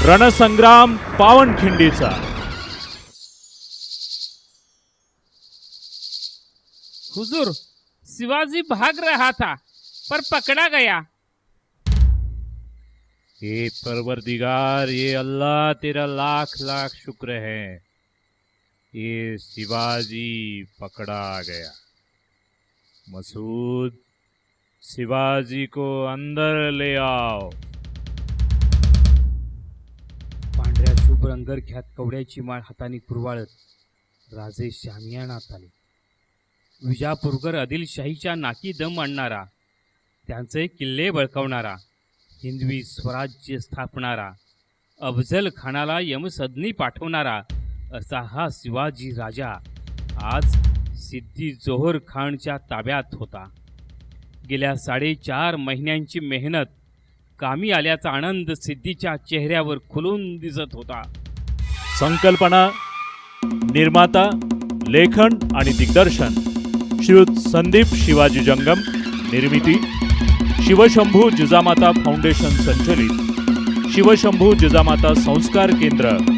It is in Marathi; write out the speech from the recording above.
रणसंग्राम पावनखिंडीचा। हुजूर, शिवाजी भाग रहा था पर पकड़ा गया। ये परवरदिगार, ये अल्लाह तेरा लाख लाख शुक्र है, ये शिवाजी पकड़ा गया। मसूद, शिवाजी को अंदर ले आओ। पांढऱ्या शुभ्र अंगरख्यात कवड्याची माळ हाताने कुरवाळत राजे शामियानात आले। विजापूरकर आदिलशाहीच्या नाकी दम आणणारा, त्यांचे किल्ले बळकावणारा, हिंदवी स्वराज्य स्थापणारा, अफजल खानाला यमसदनी पाठवणारा असा हा शिवाजी राजा आज सिद्दी जोहर खानच्या ताब्यात होता। गेल्या 4.5 महिन्यांची मेहनत कामी आल्याचा आनंद सिद्धीच्या चेहऱ्यावर खुलून दिसत होता। संकल्पना, निर्माता, लेखन आणि दिग्दर्शन श्रीयुत संदीप शिवाजी जंगम। निर्मिती शिवशंभू जिजामाता फाउंडेशन संचलित शिवशंभू जिजामाता संस्कार केंद्र,